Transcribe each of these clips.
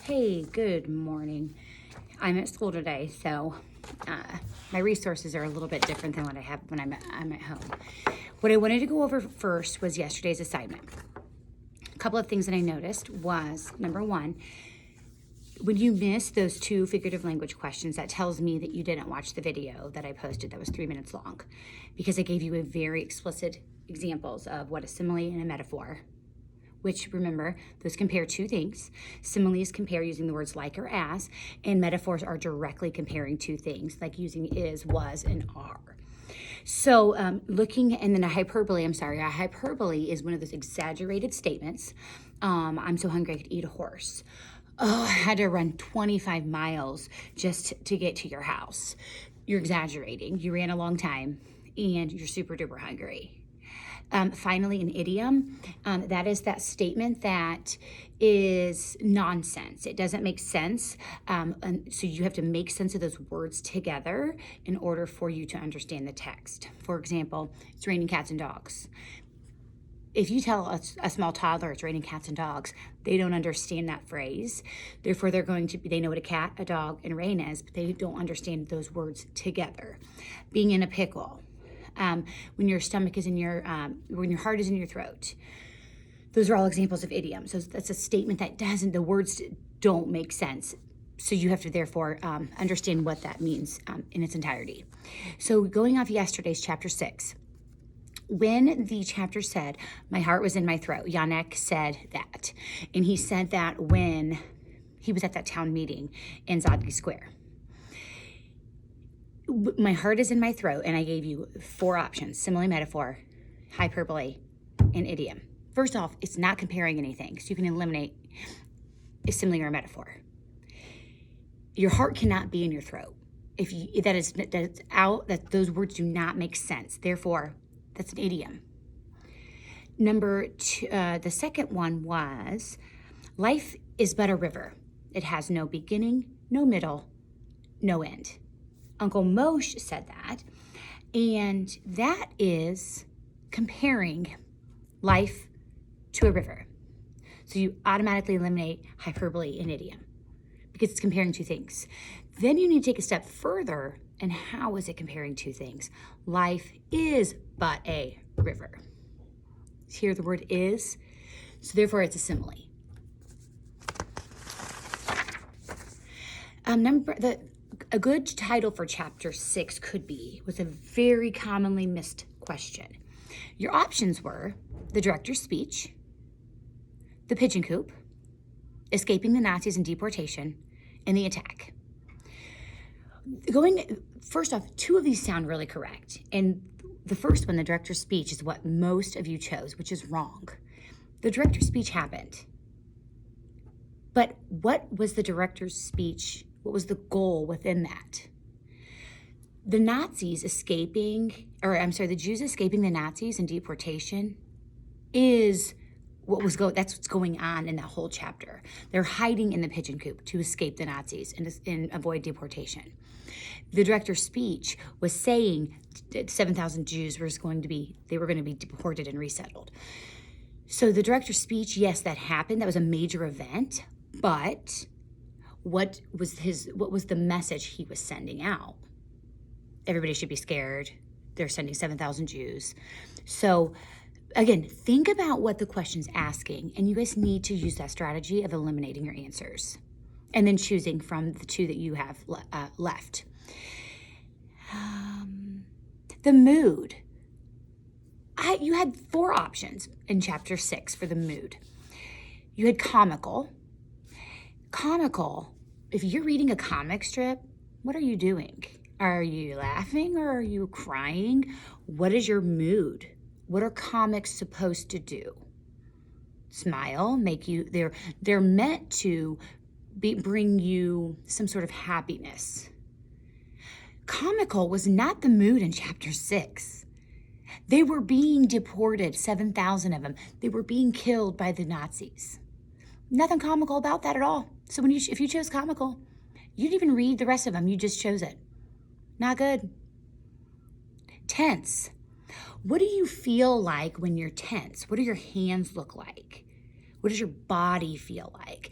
Hey, good morning. I'm at school today, so my resources are a little bit different than what I have when I'm at home. What I wanted to go over first was yesterday's assignment. A couple of things that I noticed was, number one, when you miss those two figurative language questions, that tells me that you didn't watch the video that I posted that was 3 minutes long, because I gave you a very explicit examples of what a simile and a metaphor, which, remember, those compare two things. Similes compare using the words like or as, and metaphors are directly comparing two things, like using is, was, and are. So looking, and then a hyperbole is one of those exaggerated statements. I'm so hungry I could eat a horse. Oh, I had to run 25 miles just to get to your house. You're exaggerating. You ran a long time, and you're super duper hungry. Finally, an idiom, that is that statement that is nonsense. It doesn't make sense. And so you have to make sense of those words together in order for you to understand the text. For example, it's raining cats and dogs. If you tell a small toddler it's raining cats and dogs, they don't understand that phrase. Therefore, they know what a cat, a dog, and rain is, but they don't understand those words together. Being in a pickle. When your stomach is in when your heart is in your throat. Those are all examples of idioms. So that's a statement that the words don't make sense. So you have to therefore understand what that means in its entirety. So going off yesterday's chapter 6, when the chapter said, my heart was in my throat, Yannick said that. And he said that when he was at that town meeting in Zadkie Square. My heart is in my throat, and I gave you 4 options: simile, metaphor, hyperbole, and idiom. First off, it's not comparing anything, so you can eliminate a simile or a metaphor. Your heart cannot be in your throat. That those words do not make sense. Therefore, that's an idiom. Number 2, the second one was, life is but a river. It has no beginning, no middle, no end. Uncle Moshe said that, and that is comparing life to a river. So you automatically eliminate hyperbole and idiom because it's comparing two things. Then you need to take a step further, and how is it comparing two things? Life is but a river. Here the word is, so therefore it's a simile. A good title for chapter 6 was a very commonly missed question. Your options were the director's speech, the pigeon coop, escaping the Nazis and deportation, and the attack. First off, 2 of these sound really correct. And the first one, the director's speech, is what most of you chose, which is wrong. The director's speech happened. But what was the director's speech? What was the goal within that? The Jews escaping the Nazis and deportation is that's what's going on in that whole chapter. They're hiding in the pigeon coop to escape the Nazis and avoid deportation. The director's speech was saying that 7,000 Jews were going to be deported and resettled. So the director's speech, yes, that happened. That was a major event, but what was the message he was sending out? Everybody should be scared. They're sending 7,000 Jews. So again, think about what the question's asking, and you guys need to use that strategy of eliminating your answers and then choosing from the 2 that you have left. The mood. You had 4 options in chapter 6 for the mood. You had comical. Comical, if you're reading a comic strip, what are you doing? Are you laughing or are you crying? What is your mood? What are comics supposed to do? Smile, they're meant to bring you some sort of happiness. Comical was not the mood in chapter 6. They were being deported, 7,000 of them. They were being killed by the Nazis. Nothing comical about that at all. So if you chose comical, you didn't even read the rest of them. You just chose it. Not good. Tense. What do you feel like when you're tense? What do your hands look like? What does your body feel like?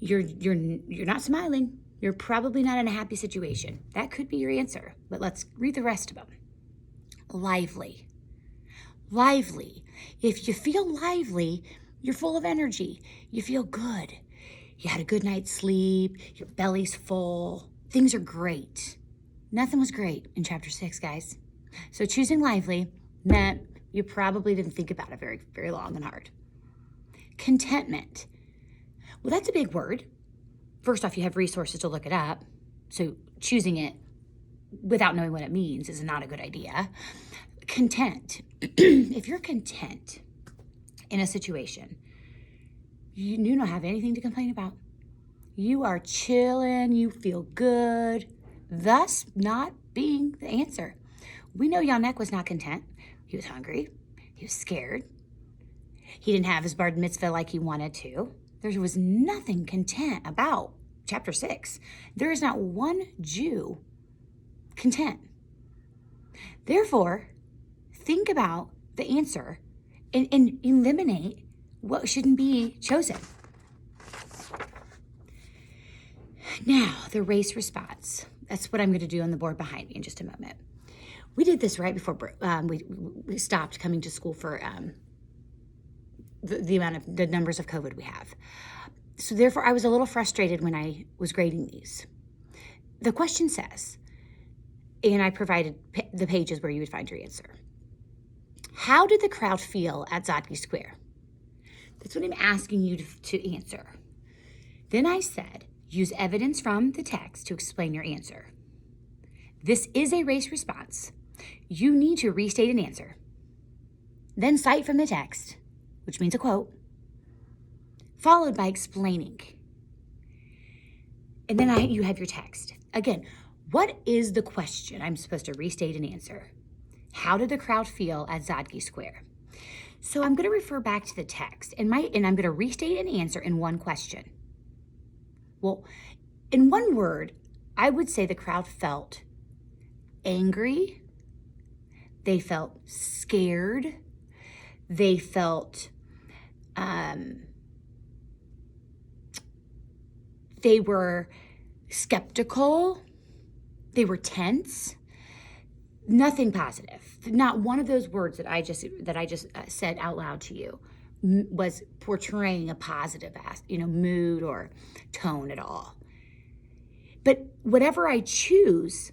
You're not smiling. You're probably not in a happy situation. That could be your answer, but let's read the rest of them. Lively. Lively. If you feel lively, you're full of energy. You feel good. You had a good night's sleep. Your belly's full. Things are great. Nothing was great in chapter 6, guys. So choosing lively meant you probably didn't think about it very, very long and hard. Contentment. Well, that's a big word. First off, you have resources to look it up. So choosing it without knowing what it means is not a good idea. Content. If you're content in a situation, you don't have anything to complain about. You are chilling, you feel good, thus not being the answer. We know Yannick was not content. He was hungry. He was scared. He didn't have his bar mitzvah like he wanted to. There was nothing content about chapter 6. There is not one Jew content. Therefore, think about the answer and eliminate what shouldn't be chosen. Now, the race response. That's what I'm going to do on the board behind me in just a moment. We did this right before we stopped coming to school for the numbers of COVID we have. So therefore, I was a little frustrated when I was grading these. The question says, and I provided the pages where you would find your answer. How did the crowd feel at Zadkie Square? That's what I'm asking you to answer. Then I said, use evidence from the text to explain your answer. This is a race response. You need to restate an answer. Then cite from the text, which means a quote, followed by explaining. And then you have your text. Again, what is the question I'm supposed to restate and answer? How did the crowd feel at Zadkie Square? So I'm going to refer back to the text and I'm going to restate an answer in one question. Well, in one word, I would say the crowd felt angry. They felt scared. They felt they were skeptical. They were tense. Nothing positive. Not one of those words that I just said out loud to you was portraying a positive, mood or tone at all. But whatever I choose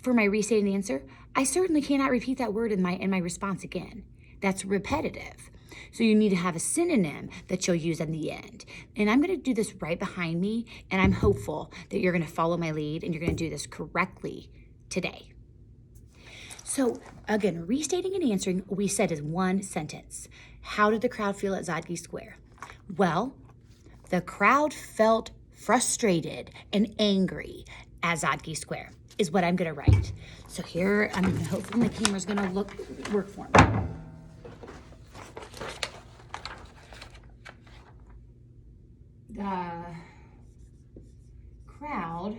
for my restated answer, I certainly cannot repeat that word in my response again. That's repetitive. So you need to have a synonym that you'll use in the end. And I'm going to do this right behind me, and I'm hopeful that you're going to follow my lead and you're going to do this correctly today. So again, restating and answering, we said is one sentence. How did the crowd feel at Zadkie Square? Well, the crowd felt frustrated and angry at Zadkie Square is what I'm going to write. So here, hopefully my camera's going to work for me. The crowd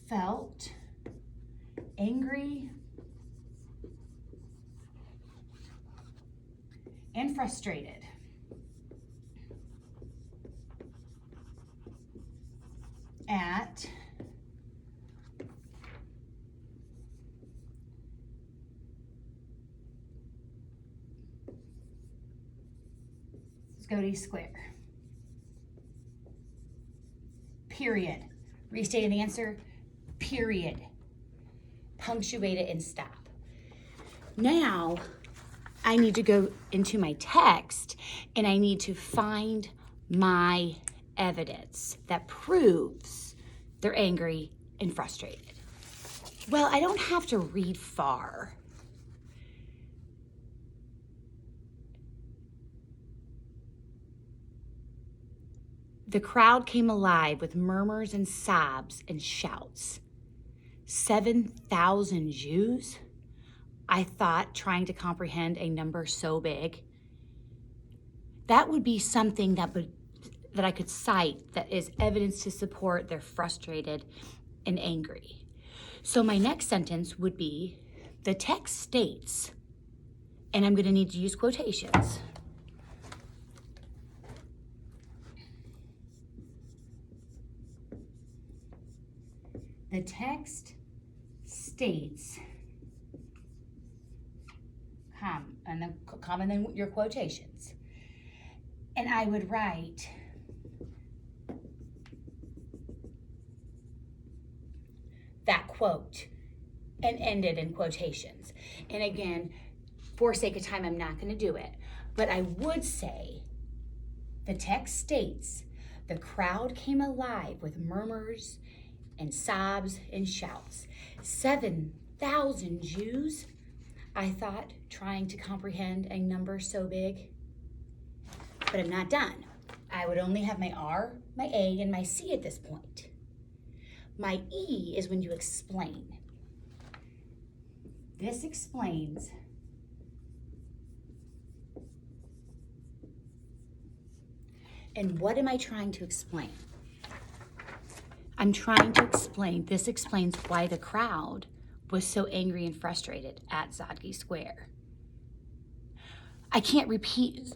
felt angry and frustrated at Zadkie Square. Period. Restate an answer. Period. Punctuate it and stop. Now, I need to go into my text and I need to find my evidence that proves they're angry and frustrated. Well, I don't have to read far. The crowd came alive with murmurs and sobs and shouts. 7,000 Jews? I thought, trying to comprehend a number so big. That would be something that I could cite that is evidence to support they're frustrated and angry. So my next sentence would be, the text states, and I'm going to need to use quotations. the text states, and then comma, then your quotations. And I would write that quote and end it in quotations. And again, for sake of time, I'm not going to do it. But I would say the text states, the crowd came alive with murmurs and sobs and shouts. 7,000 Jews, I thought, trying to comprehend a number so big. But I'm not done. I would only have my R, my A, and my C at this point. My E is when you explain. This explains and what am I trying to explain? I'm trying to explain, this explains why the crowd was so angry and frustrated at Zadkie Square. I can't repeat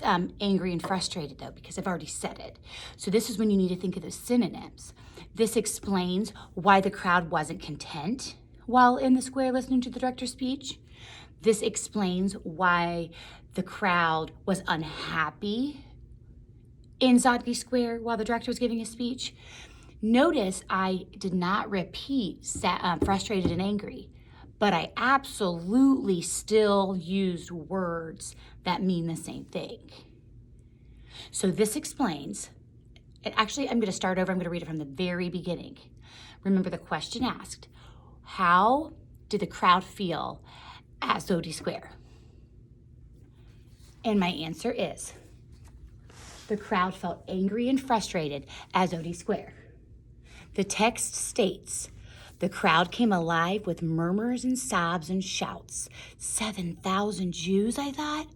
angry and frustrated though, because I've already said it. So this is when you need to think of the synonyms. This explains why the crowd wasn't content while in the square listening to the director's speech. This explains why the crowd was unhappy in Zadkie Square while the director was giving a speech. Notice I did not repeat frustrated and angry, but I absolutely still used words that mean the same thing. So this explains, and actually I'm going to start over, I'm going to read it from the very beginning. Remember the question asked, how did the crowd feel at Zadkie Square? And my answer is, the crowd felt angry and frustrated at Zadkie Square. The text states, the crowd came alive with murmurs and sobs and shouts. 7,000 Jews, I thought,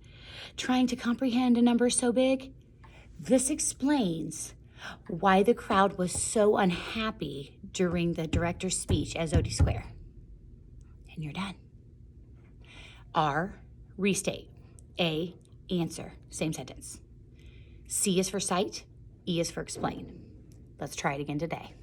trying to comprehend a number so big. This explains why the crowd was so unhappy during the director's speech at Zadkie Square. And you're done. R, restate. A, answer. Same sentence. C is for cite. E is for explain. Let's try it again today.